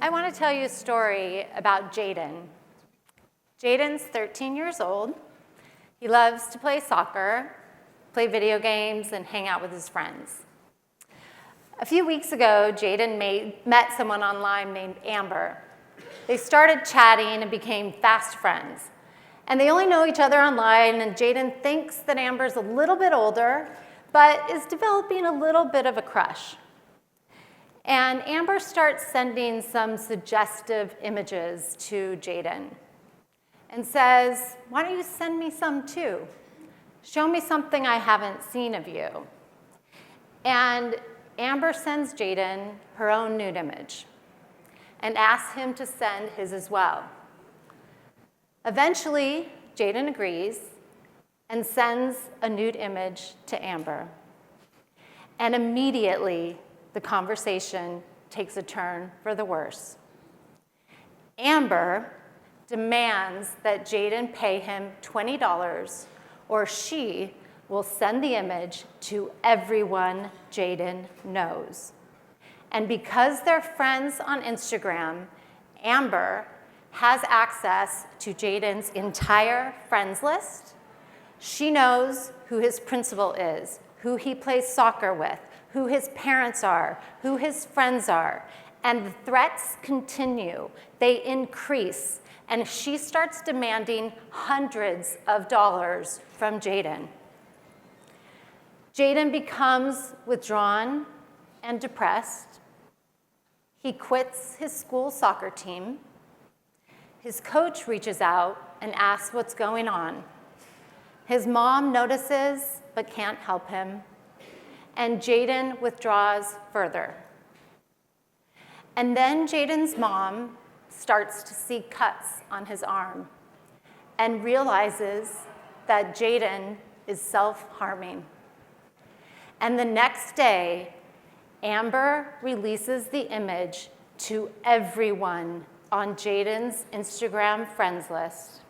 I want to tell you a story about Jaden. Jaden's 13 years old. He loves to play soccer, play video games, and hang out with his friends. A few weeks ago, Jaden met someone online named Amber. They started chatting and became fast friends. And they only know each other online, and Jaden thinks that Amber's a little bit older, but is developing a little bit of a crush. And Amber starts sending some suggestive images to Jaden and says, "Why don't you send me some too? Show me something I haven't seen of you." And Amber sends Jaden her own nude image and asks him to send his as well. Eventually, Jaden agrees and sends a nude image to Amber. And immediately, the conversation takes a turn for the worse. Amber demands that Jaden pay him $20 or she will send the image to everyone Jaden knows. And because they're friends on Instagram, Amber has access to Jaden's entire friends list. She knows who his principal is, who he plays soccer with, who his parents are, who his friends are. And the threats continue. They increase. And she starts demanding hundreds of dollars from Jaden. Jaden becomes withdrawn and depressed. He quits his school soccer team. His coach reaches out and asks what's going on. His mom notices but can't help him. And Jaden withdraws further. And then Jaden's mom starts to see cuts on his arm and realizes that Jaden is self-harming. And the next day, Amber releases the image to everyone on Jaden's Instagram friends list.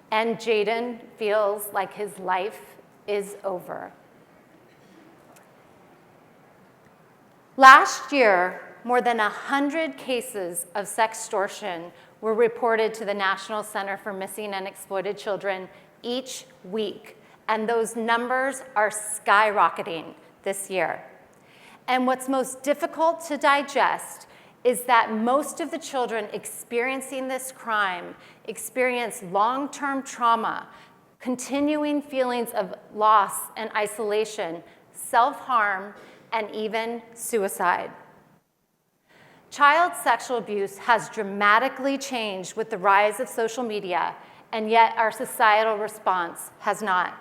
And Jaden feels like his life is over. Last year, more than 100 cases of sextortion were reported to the National Center for Missing and Exploited Children each week, and those numbers are skyrocketing this year. And what's most difficult to digest is that most of the children experiencing this crime experience long-term trauma, continuing feelings of loss and isolation, self-harm, and even suicide. Child sexual abuse has dramatically changed with the rise of social media, and yet our societal response has not.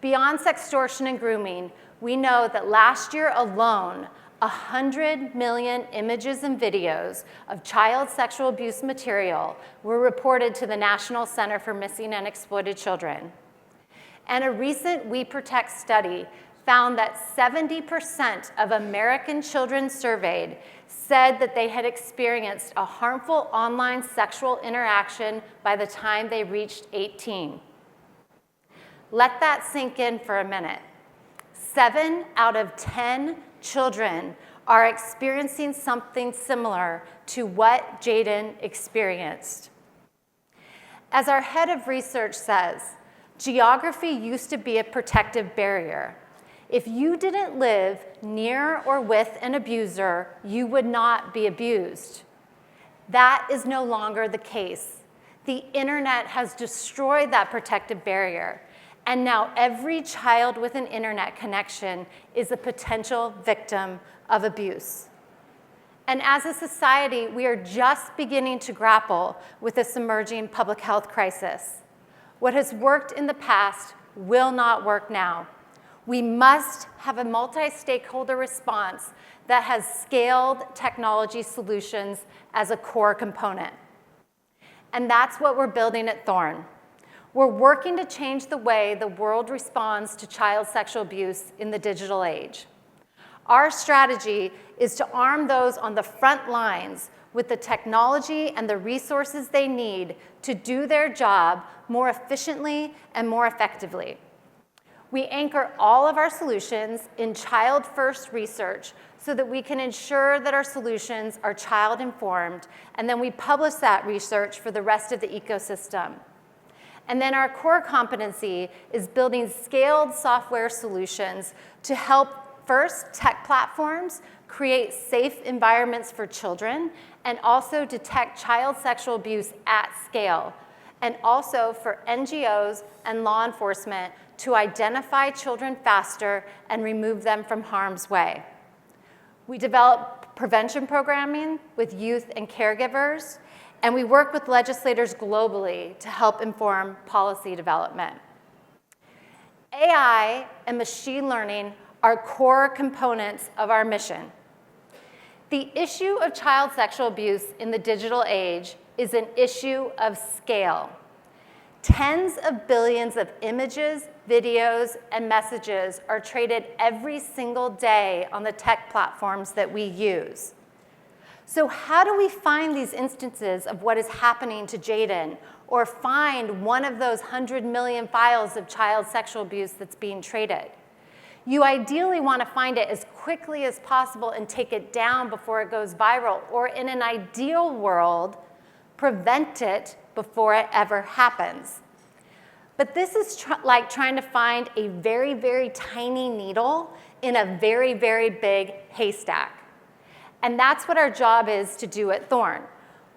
Beyond sextortion and grooming, we know that last year alone, 100 million images and videos of child sexual abuse material were reported to the National Center for Missing and Exploited Children. And a recent We Protect study found that 70% of American children surveyed said that they had experienced a harmful online sexual interaction by the time they reached 18. Let that sink in for a minute. 7 out of 10 children are experiencing something similar to what Jaden experienced. As our head of research says, geography used to be a protective barrier. If you didn't live near or with an abuser, you would not be abused. That is no longer the case. The internet has destroyed that protective barrier, and now every child with an internet connection is a potential victim of abuse. And as a society, we are just beginning to grapple with this emerging public health crisis. What has worked in the past will not work now. We must have a multi-stakeholder response that has scaled technology solutions as a core component. And that's what we're building at Thorn. We're working to change the way the world responds to child sexual abuse in the digital age. Our strategy is to arm those on the front lines with the technology and the resources they need to do their job more efficiently and more effectively. We anchor all of our solutions in child-first research so that we can ensure that our solutions are child-informed, and then we publish that research for the rest of the ecosystem. And then our core competency is building scaled software solutions to help first tech platforms create safe environments for children and also detect child sexual abuse at scale, and also for NGOs and law enforcement to identify children faster and remove them from harm's way. We develop prevention programming with youth and caregivers, and we work with legislators globally to help inform policy development. AI and machine learning are core components of our mission. The issue of child sexual abuse in the digital age is an issue of scale. Tens of billions of images, videos, and messages are traded every single day on the tech platforms that we use. So how do we find these instances of what is happening to Jaden, or find one of those 100 million files of child sexual abuse that's being traded? You ideally want to find it as quickly as possible and take it down before it goes viral, or in an ideal world, prevent it before it ever happens. But this is like trying to find a very, very tiny needle in a very, very big haystack. And that's what our job is to do at Thorn.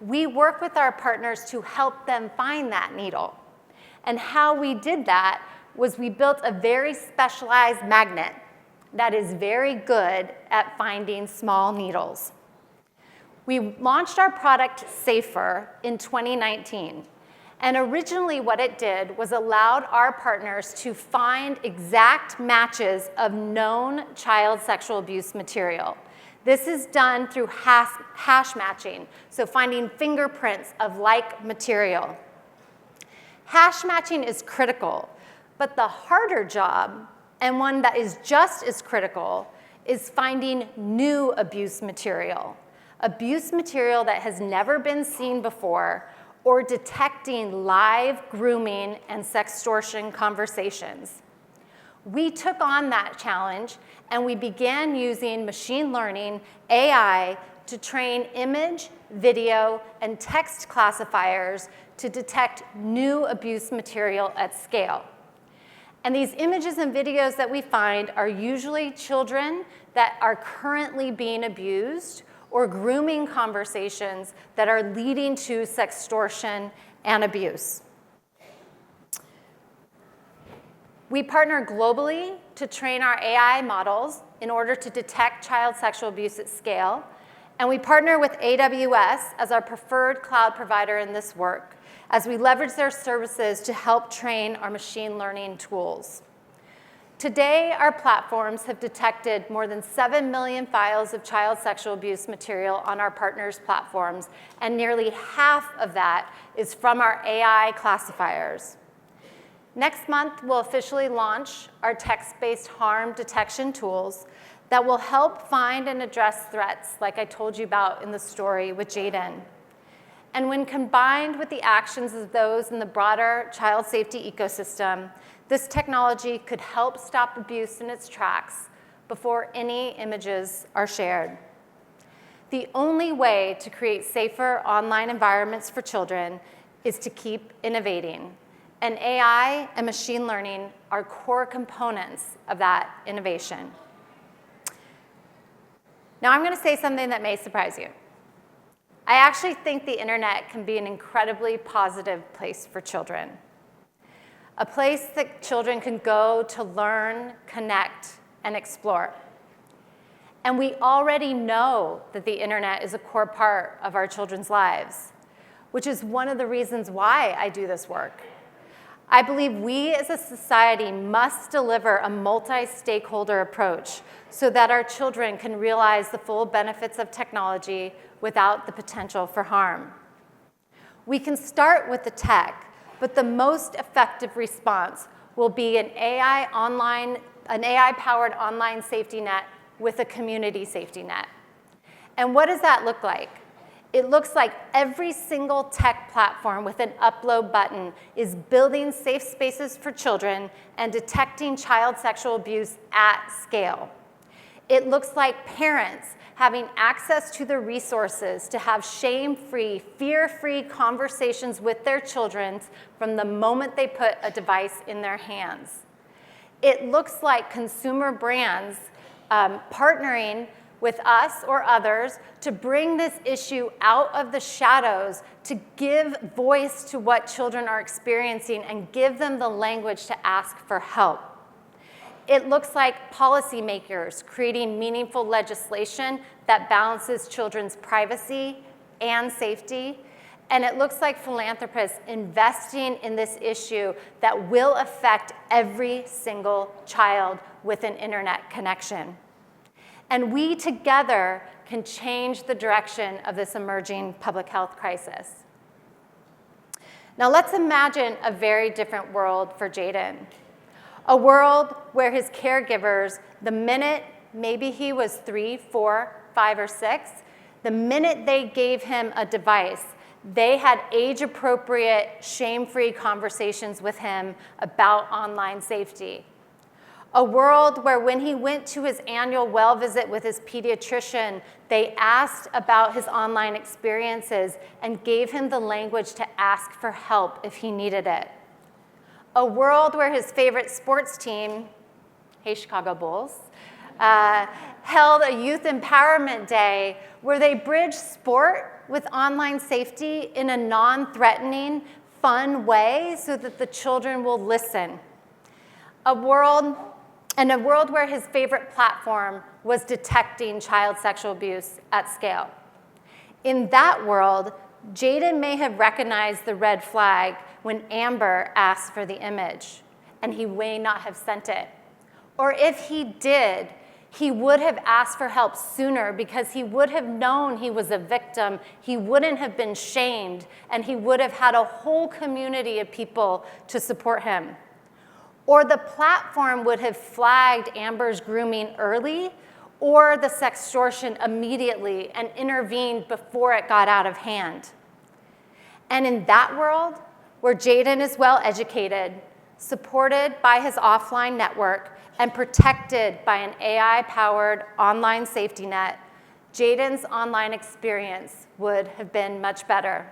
We work with our partners to help them find that needle. And how we did that was we built a very specialized magnet that is very good at finding small needles. We launched our product, Safer, in 2019. And originally what it did was allowed our partners to find exact matches of known child sexual abuse material. This is done through hash matching, so finding fingerprints of like material. Hash matching is critical, but the harder job, and one that is just as critical, is finding new abuse material that has never been seen before, or detecting live grooming and sextortion conversations. We took on that challenge, and we began using machine learning, AI, to train image, video, and text classifiers to detect new abuse material at scale. And these images and videos that we find are usually children that are currently being abused, or grooming conversations that are leading to sextortion and abuse. We partner globally to train our AI models in order to detect child sexual abuse at scale. And we partner with AWS as our preferred cloud provider in this work, as we leverage their services to help train our machine learning tools. Today, our platforms have detected more than 7 million files of child sexual abuse material on our partners' platforms, and nearly half of that is from our AI classifiers. Next month, we'll officially launch our text-based harm detection tools that will help find and address threats like I told you about in the story with Jaden. And when combined with the actions of those in the broader child safety ecosystem, this technology could help stop abuse in its tracks before any images are shared. The only way to create safer online environments for children is to keep innovating. And AI and machine learning are core components of that innovation. Now I'm going to say something that may surprise you. I actually think the internet can be an incredibly positive place for children. A place that children can go to learn, connect, and explore. And we already know that the internet is a core part of our children's lives, which is one of the reasons why I do this work. I believe we as a society must deliver a multi-stakeholder approach so that our children can realize the full benefits of technology without the potential for harm. We can start with the tech, but the most effective response will be an AI-powered online safety net with a community safety net. And what does that look like? It looks like every single tech platform with an upload button is building safe spaces for children and detecting child sexual abuse at scale. It looks like parents having access to the resources to have shame-free, fear-free conversations with their children from the moment they put a device in their hands. It looks like consumer brands partnering with us or others to bring this issue out of the shadows, to give voice to what children are experiencing and give them the language to ask for help. It looks like policymakers creating meaningful legislation that balances children's privacy and safety. And it looks like philanthropists investing in this issue that will affect every single child with an internet connection. And we together can change the direction of this emerging public health crisis. Now let's imagine a very different world for Jaden. A world where his caregivers, the minute, maybe he was 3, 4, 5, or 6, the minute they gave him a device, they had age-appropriate, shame-free conversations with him about online safety. A world where when he went to his annual well visit with his pediatrician, they asked about his online experiences and gave him the language to ask for help if he needed it. A world where his favorite sports team, hey Chicago Bulls, held a youth empowerment day where they bridged sport with online safety in a non-threatening, fun way so that the children will listen. A world where his favorite platform was detecting child sexual abuse at scale. In that world, Jaden may have recognized the red flag when Amber asked for the image, and he may not have sent it. Or if he did, he would have asked for help sooner because he would have known he was a victim, he wouldn't have been shamed, and he would have had a whole community of people to support him. Or the platform would have flagged Amber's grooming early or the sextortion immediately and intervened before it got out of hand. And in that world, where Jaden is well educated, supported by his offline network, and protected by an AI-powered online safety net, Jaden's online experience would have been much better.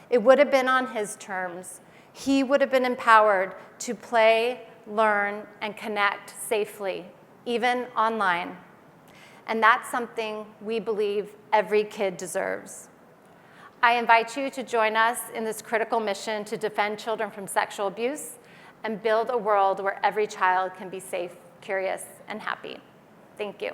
It would have been on his terms. He would have been empowered to play, learn, and connect safely, even online. And that's something we believe every kid deserves. I invite you to join us in this critical mission to defend children from sexual abuse and build a world where every child can be safe, curious, and happy. Thank you.